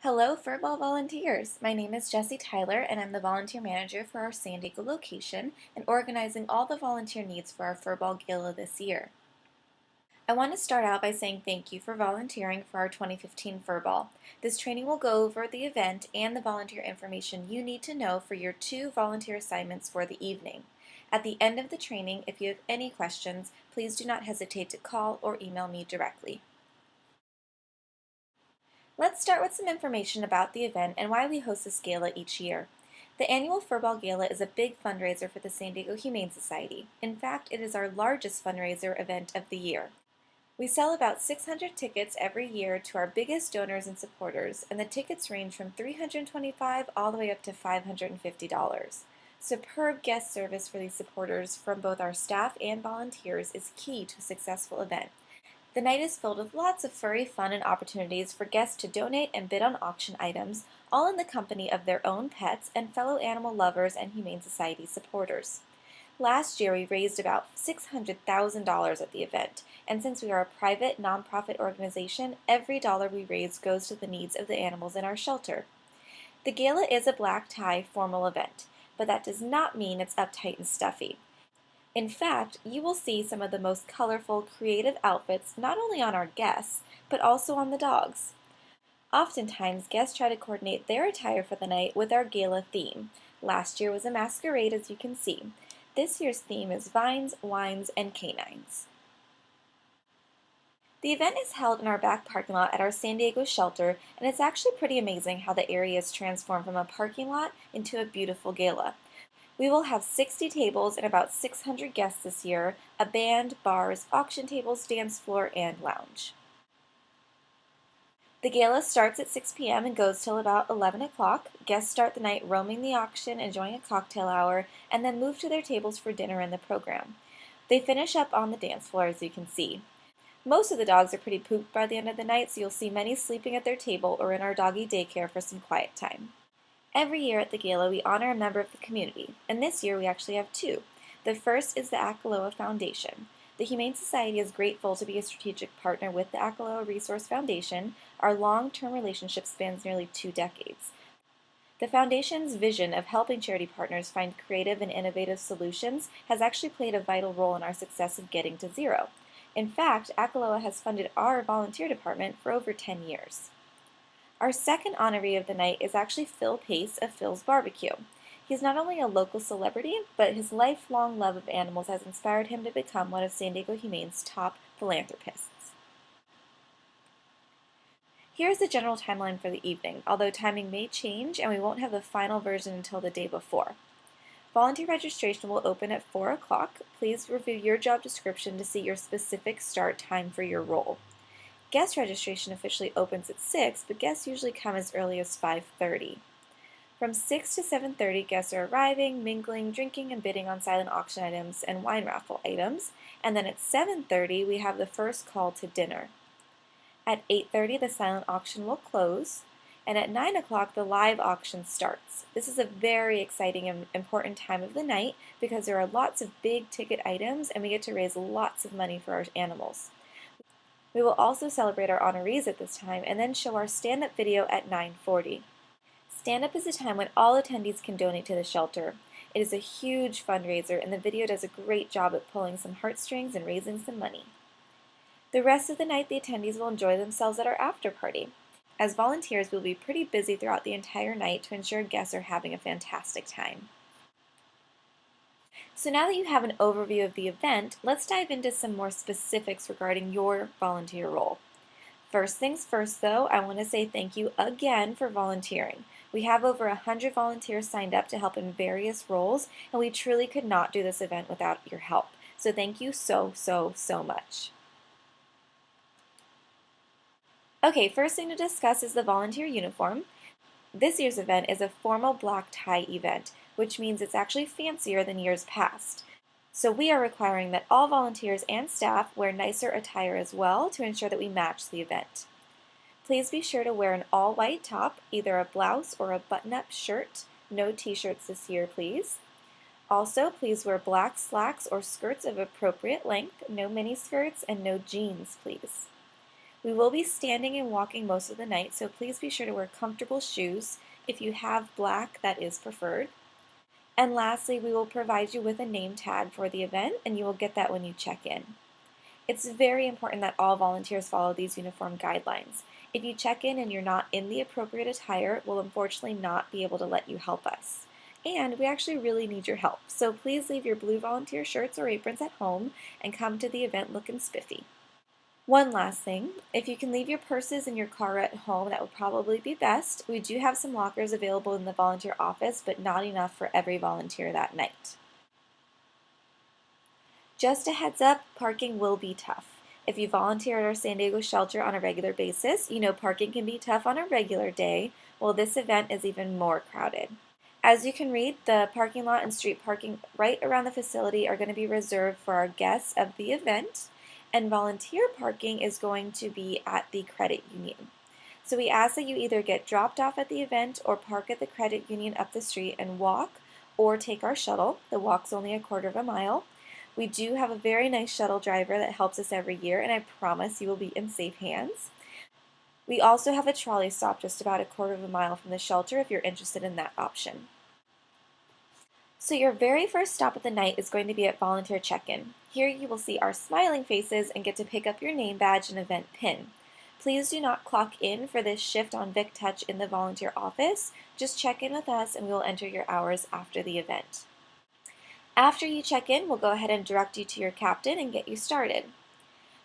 Hello, Furball volunteers. My name is Jessie Tyler, and I'm the volunteer manager for our San Diego location and organizing all the volunteer needs for our Furball Gala this year. I want to start out by saying thank you for volunteering for our 2015 Furball. This training will go over the event and the volunteer information you need to know for your 2 volunteer assignments for the evening. At the end of the training, if you have any questions, please do not hesitate to call or email me directly. Let's start with some information about the event and why we host this gala each year. The annual Furball Gala is a big fundraiser for the San Diego Humane Society. In fact, it is our largest fundraiser event of the year. We sell about 600 tickets every year to our biggest donors and supporters, and the tickets range from $325 all the way up to $550. Superb guest service for these supporters from both our staff and volunteers is key to a successful event. The night is filled with lots of furry fun and opportunities for guests to donate and bid on auction items, all in the company of their own pets and fellow animal lovers and Humane Society supporters. Last year we raised about $600,000 at the event, and since we are a private, nonprofit organization, every dollar we raise goes to the needs of the animals in our shelter. The gala is a black tie formal event, but that does not mean it's uptight and stuffy. In fact, you will see some of the most colorful, creative outfits not only on our guests, but also on the dogs. Oftentimes, guests try to coordinate their attire for the night with our gala theme. Last year was a masquerade, as you can see. This year's theme is vines, wines, and canines. The event is held in our back parking lot at our San Diego shelter, and it's actually pretty amazing how the area is transformed from a parking lot into a beautiful gala. We will have 60 tables and about 600 guests this year, a band, bars, auction tables, dance floor, and lounge. The gala starts at 6 p.m. and goes till about 11 o'clock. Guests start the night roaming the auction, enjoying a cocktail hour, and then move to their tables for dinner and the program. They finish up on the dance floor, as you can see. Most of the dogs are pretty pooped by the end of the night, so you'll see many sleeping at their table or in our doggy daycare for some quiet time. Every year at the gala, we honor a member of the community, and this year we actually have 2. The first is the Akaloa Foundation. The Humane Society is grateful to be a strategic partner with the Akaloa Resource Foundation. Our long-term relationship spans nearly 2 decades. The Foundation's vision of helping charity partners find creative and innovative solutions has actually played a vital role in our success of getting to zero. In fact, Akaloa has funded our volunteer department for over 10 years. Our second honoree of the night is actually Phil Pace of Phil's Barbecue. He's not only a local celebrity, but his lifelong love of animals has inspired him to become one of San Diego Humane's top philanthropists. Here's the general timeline for the evening, although timing may change and we won't have the final version until the day before. Volunteer registration will open at 4 o'clock. Please review your job description to see your specific start time for your role. Guest registration officially opens at 6, but guests usually come as early as 5:30. From 6 to 7:30, guests are arriving, mingling, drinking, and bidding on silent auction items and wine raffle items, and then at 7:30 we have the first call to dinner. At 8:30 the silent auction will close, and at 9 o'clock the live auction starts. This is a very exciting and important time of the night because there are lots of big ticket items and we get to raise lots of money for our animals. We will also celebrate our honorees at this time and then show our stand-up video at 9:40. Stand-up is a time when all attendees can donate to the shelter. It is a huge fundraiser and the video does a great job at pulling some heartstrings and raising some money. The rest of the night the attendees will enjoy themselves at our after party. As volunteers, we'll be pretty busy throughout the entire night to ensure guests are having a fantastic time. So now that you have an overview of the event, let's dive into some more specifics regarding your volunteer role. First things first though, I want to say thank you again for volunteering. We have over 100 volunteers signed up to help in various roles, and we truly could not do this event without your help. So thank you so much. Okay, first thing to discuss is the volunteer uniform. This year's event is a formal black tie event, which means it's actually fancier than years past. So we are requiring that all volunteers and staff wear nicer attire as well to ensure that we match the event. Please be sure to wear an all-white top, either a blouse or a button-up shirt. No t-shirts this year, please. Also, please wear black slacks or skirts of appropriate length, no mini skirts, and no jeans, please. We will be standing and walking most of the night, so please be sure to wear comfortable shoes. If you have black, that is preferred. And lastly, we will provide you with a name tag for the event, and you will get that when you check in. It's very important that all volunteers follow these uniform guidelines. If you check in and you're not in the appropriate attire, we'll unfortunately not be able to let you help us. And we actually really need your help, so please leave your blue volunteer shirts or aprons at home and come to the event looking spiffy. One last thing, if you can leave your purses in your car at home, that would probably be best. We do have some lockers available in the volunteer office, but not enough for every volunteer that night. Just a heads up, parking will be tough. If you volunteer at our San Diego shelter on a regular basis, you know parking can be tough on a regular day. Well, this event is even more crowded. As you can read, the parking lot and street parking right around the facility are going to be reserved for our guests of the event, and volunteer parking is going to be at the credit union. So we ask that you either get dropped off at the event or park at the credit union up the street and walk, or take our shuttle. The walk's only a quarter of a mile. We do have a very nice shuttle driver that helps us every year, and I promise you will be in safe hands. We also have a trolley stop just about a quarter of a mile from the shelter if you're interested in that option. So your very first stop of the night is going to be at volunteer check-in. Here you will see our smiling faces and get to pick up your name badge and event pin. Please do not clock in for this shift on VicTouch in the volunteer office. Just check in with us and we will enter your hours after the event. After you check in, we'll go ahead and direct you to your captain and get you started.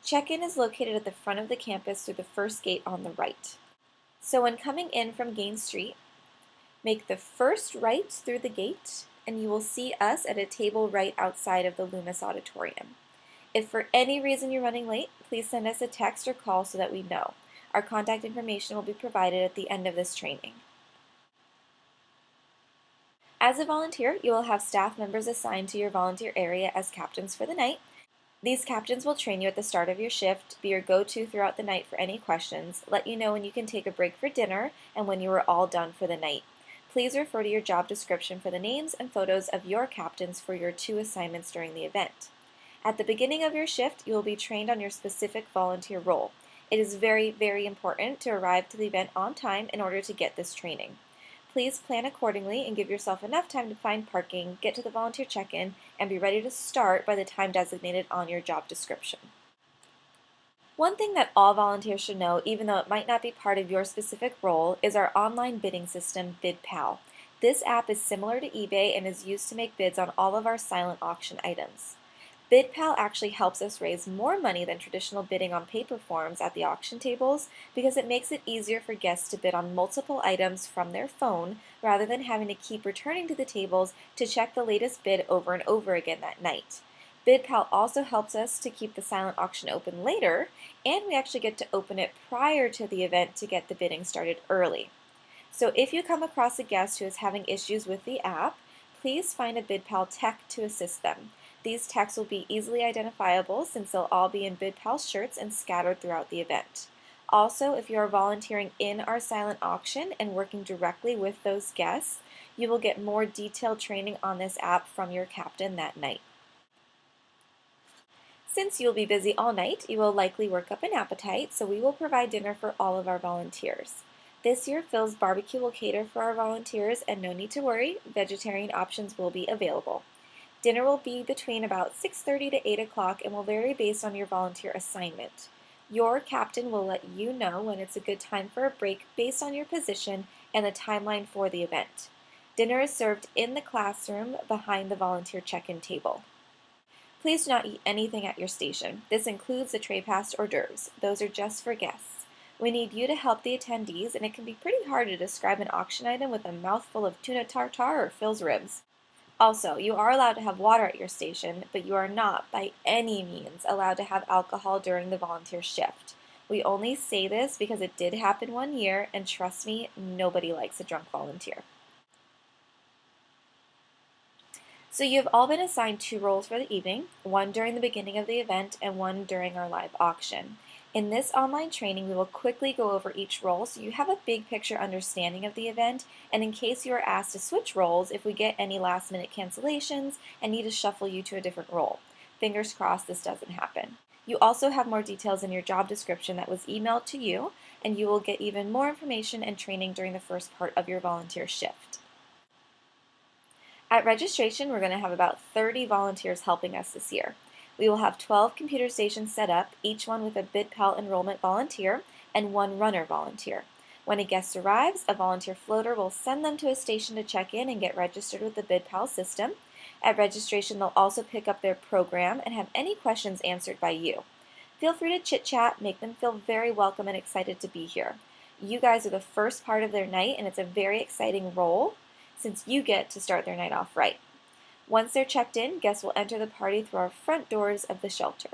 Check-in is located at the front of the campus through the first gate on the right. So when coming in from Gaines Street, make the first right through the gate and you will see us at a table right outside of the Loomis Auditorium. If for any reason you're running late, please send us a text or call so that we know. Our contact information will be provided at the end of this training. As a volunteer, you will have staff members assigned to your volunteer area as captains for the night. These captains will train you at the start of your shift, be your go-to throughout the night for any questions, let you know when you can take a break for dinner, and when you are all done for the night. Please refer to your job description for the names and photos of your captains for your 2 assignments during the event. At the beginning of your shift, you will be trained on your specific volunteer role. It is very, very important to arrive to the event on time in order to get this training. Please plan accordingly and give yourself enough time to find parking, get to the volunteer check-in, and be ready to start by the time designated on your job description. One thing that all volunteers should know, even though it might not be part of your specific role, is our online bidding system, BidPal. This app is similar to eBay and is used to make bids on all of our silent auction items. BidPal actually helps us raise more money than traditional bidding on paper forms at the auction tables because it makes it easier for guests to bid on multiple items from their phone rather than having to keep returning to the tables to check the latest bid over and over again that night. BidPal also helps us to keep the silent auction open later, and we actually get to open it prior to the event to get the bidding started early. So if you come across a guest who is having issues with the app, please find a BidPal tech to assist them. These techs will be easily identifiable since they'll all be in BidPal shirts and scattered throughout the event. Also, if you are volunteering in our silent auction and working directly with those guests, you will get more detailed training on this app from your captain that night. Since you'll be busy all night, you will likely work up an appetite, so we will provide dinner for all of our volunteers. This year, Phil's Barbecue will cater for our volunteers, and no need to worry, vegetarian options will be available. Dinner will be between about 6:30 to 8 o'clock and will vary based on your volunteer assignment. Your captain will let you know when it's a good time for a break based on your position and the timeline for the event. Dinner is served in the classroom behind the volunteer check-in table. Please do not eat anything at your station. This includes the tray passed hors d'oeuvres. Those are just for guests. We need you to help the attendees, and it can be pretty hard to describe an auction item with a mouthful of tuna tartare or Phil's ribs. Also, you are allowed to have water at your station, but you are not, by any means, allowed to have alcohol during the volunteer shift. We only say this because it did happen one year, and trust me, nobody likes a drunk volunteer. So you have all been assigned 2 roles for the evening, one during the beginning of the event and one during our live auction. In this online training, we will quickly go over each role so you have a big picture understanding of the event, and in case you are asked to switch roles if we get any last-minute cancellations and need to shuffle you to a different role. Fingers crossed this doesn't happen. You also have more details in your job description that was emailed to you, and you will get even more information and training during the first part of your volunteer shift. At registration, we're going to have about 30 volunteers helping us this year. We will have 12 computer stations set up, each one with a BidPal enrollment volunteer and one runner volunteer. When a guest arrives, a volunteer floater will send them to a station to check in and get registered with the BidPal system. At registration, they'll also pick up their program and have any questions answered by you. Feel free to chit-chat, make them feel very welcome and excited to be here. You guys are the first part of their night, and it's a very exciting role since you get to start their night off right. Once they're checked in, guests will enter the party through our front doors of the shelter.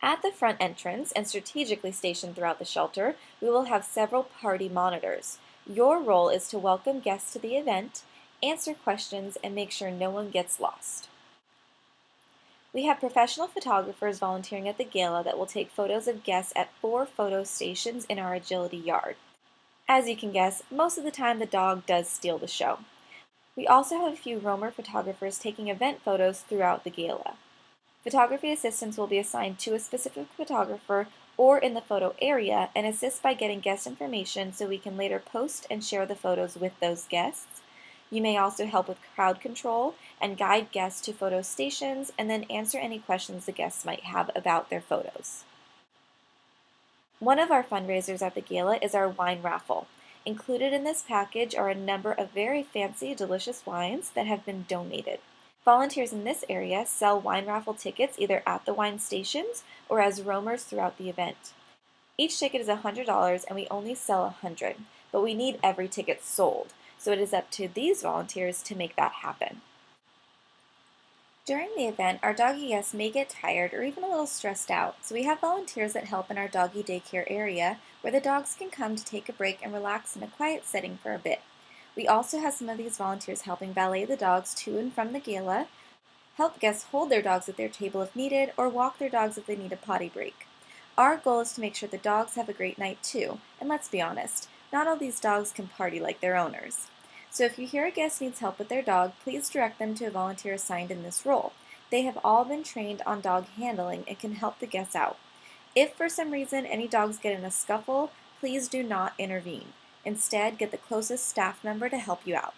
At the front entrance, and strategically stationed throughout the shelter, we will have several party monitors. Your role is to welcome guests to the event, answer questions, and make sure no one gets lost. We have professional photographers volunteering at the gala that will take photos of guests at 4 photo stations in our agility yard. As you can guess, most of the time the dog does steal the show. We also have a few roamer photographers taking event photos throughout the gala. Photography assistants will be assigned to a specific photographer or in the photo area and assist by getting guest information so we can later post and share the photos with those guests. You may also help with crowd control and guide guests to photo stations and then answer any questions the guests might have about their photos. One of our fundraisers at the gala is our wine raffle. Included in this package are a number of very fancy, delicious wines that have been donated. Volunteers in this area sell wine raffle tickets either at the wine stations or as roamers throughout the event. Each ticket is $100 and we only sell 100, but we need every ticket sold, so it is up to these volunteers to make that happen. During the event, our doggy guests may get tired or even a little stressed out, so we have volunteers that help in our doggy daycare area where the dogs can come to take a break and relax in a quiet setting for a bit. We also have some of these volunteers helping valet the dogs to and from the gala, help guests hold their dogs at their table if needed, or walk their dogs if they need a potty break. Our goal is to make sure the dogs have a great night too, and let's be honest, not all these dogs can party like their owners. So if you hear a guest needs help with their dog, please direct them to a volunteer assigned in this role. They have all been trained on dog handling and can help the guests out. If for some reason any dogs get in a scuffle, please do not intervene. Instead, get the closest staff member to help you out.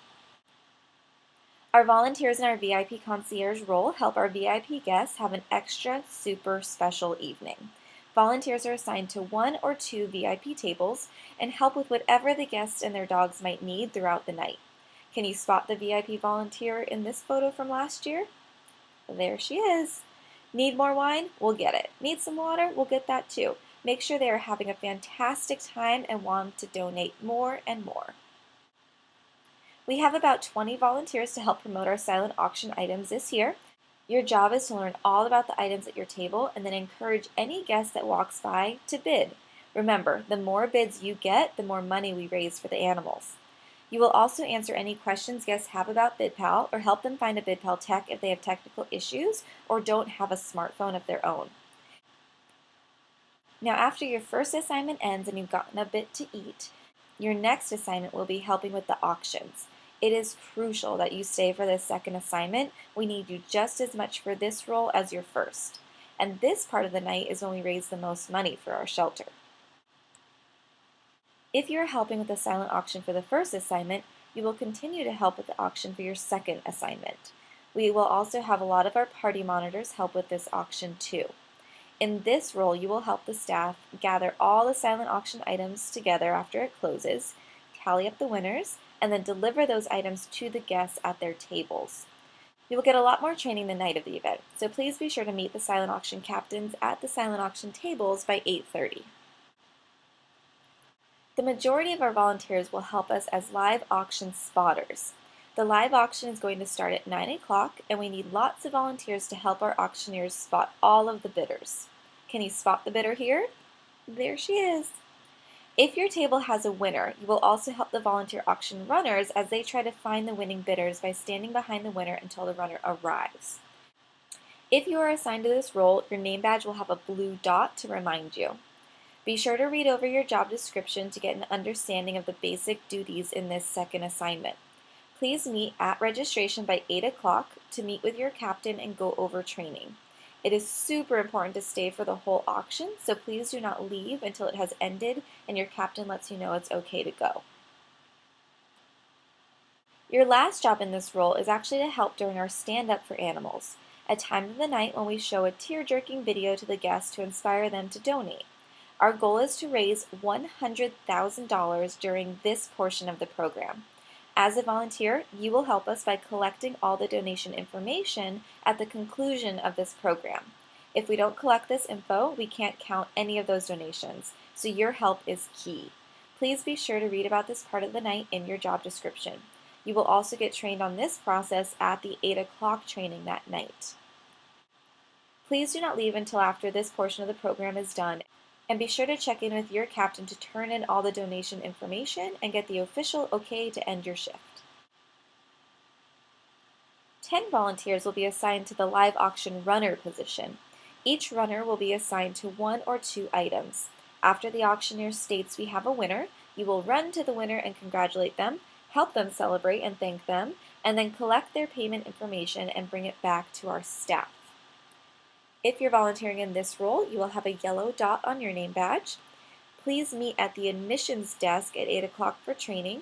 Our volunteers in our VIP concierge role help our VIP guests have an extra super special evening. Volunteers are assigned to 1 or 2 VIP tables and help with whatever the guests and their dogs might need throughout the night. Can you spot the VIP volunteer in this photo from last year? There she is. Need more wine? We'll get it. Need some water? We'll get that too. Make sure they are having a fantastic time and want to donate more and more. We have about 20 volunteers to help promote our silent auction items this year. Your job is to learn all about the items at your table and then encourage any guest that walks by to bid. Remember, the more bids you get, the more money we raise for the animals. You will also answer any questions guests have about BidPal or help them find a BidPal tech if they have technical issues or don't have a smartphone of their own. Now, after your first assignment ends and you've gotten a bit to eat, your next assignment will be helping with the auctions. It is crucial that you stay for this second assignment. We need you just as much for this role as your first. And this part of the night is when we raise the most money for our shelter. If you're helping with the silent auction for the first assignment, you will continue to help with the auction for your second assignment. We will also have a lot of our party monitors help with this auction too. In this role, you will help the staff gather all the silent auction items together after it closes, tally up the winners, and then deliver those items to the guests at their tables. You will get a lot more training the night of the event, so please be sure to meet the silent auction captains at the silent auction tables by 8:30. The majority of our volunteers will help us as live auction spotters. The live auction is going to start at 9 o'clock, and we need lots of volunteers to help our auctioneers spot all of the bidders. Can you spot the bidder here? There she is. If your table has a winner, you will also help the volunteer auction runners as they try to find the winning bidders by standing behind the winner until the runner arrives. If you are assigned to this role, your name badge will have a blue dot to remind you. Be sure to read over your job description to get an understanding of the basic duties in this second assignment. Please meet at registration by 8 o'clock to meet with your captain and go over training. It is super important to stay for the whole auction, so please do not leave until it has ended and your captain lets you know it's okay to go. Your last job in this role is actually to help during our Stand Up for Animals, a time of the night when we show a tear-jerking video to the guests to inspire them to donate. Our goal is to raise $100,000 during this portion of the program. As a volunteer, you will help us by collecting all the donation information at the conclusion of this program. If we don't collect this info, we can't count any of those donations, so your help is key. Please be sure to read about this part of the night in your job description. You will also get trained on this process at the 8 o'clock training that night. Please do not leave until after this portion of the program is done, and be sure to check in with your captain to turn in all the donation information and get the official okay to end your shift. 10 volunteers will be assigned to the live auction runner position. Each runner will be assigned to 1 or 2 items. After the auctioneer states we have a winner, you will run to the winner and congratulate them, help them celebrate and thank them, and then collect their payment information and bring it back to our staff. If you're volunteering in this role, you will have a yellow dot on your name badge. Please meet at the admissions desk at 8 o'clock for training,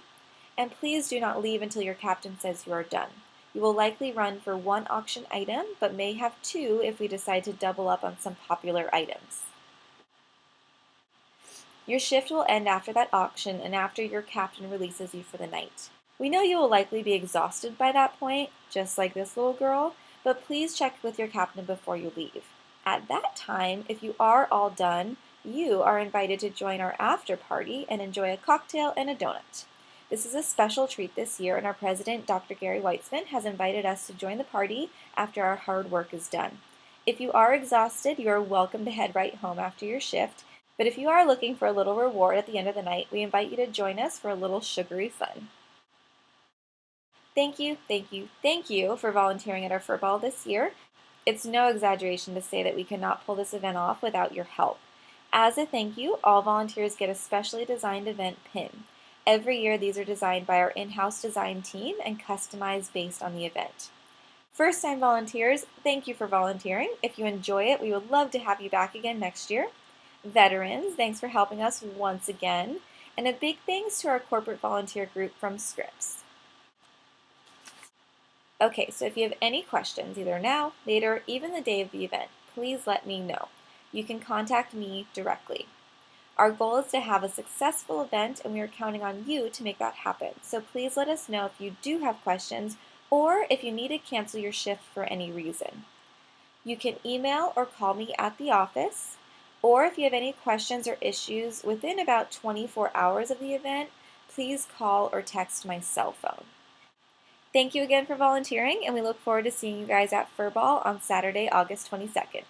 and please do not leave until your captain says you are done. You will likely run for 1 auction item, but may have 2 if we decide to double up on some popular items. Your shift will end after that auction and after your captain releases you for the night. We know you will likely be exhausted by that point, just like this little girl, but please check with your captain before you leave. At that time, if you are all done, you are invited to join our after party and enjoy a cocktail and a donut. This is a special treat this year, and our president, Dr. Gary Weitzman, has invited us to join the party after our hard work is done. If you are exhausted, you are welcome to head right home after your shift, but if you are looking for a little reward at the end of the night, we invite you to join us for a little sugary fun. Thank you, thank you, thank you for volunteering at our Fur Ball this year. It's no exaggeration to say that we could not pull this event off without your help. As a thank you, all volunteers get a specially designed event pin. Every year, these are designed by our in-house design team and customized based on the event. First-time volunteers, thank you for volunteering. If you enjoy it, we would love to have you back again next year. Veterans, thanks for helping us once again. And a big thanks to our corporate volunteer group from Scripps. Okay, so if you have any questions, either now, later, or even the day of the event, please let me know. You can contact me directly. Our goal is to have a successful event, and we are counting on you to make that happen. So please let us know if you do have questions or if you need to cancel your shift for any reason. You can email or call me at the office, or if you have any questions or issues within about 24 hours of the event, please call or text my cell phone. Thank you again for volunteering, and we look forward to seeing you guys at Fur Ball on Saturday, August 22nd.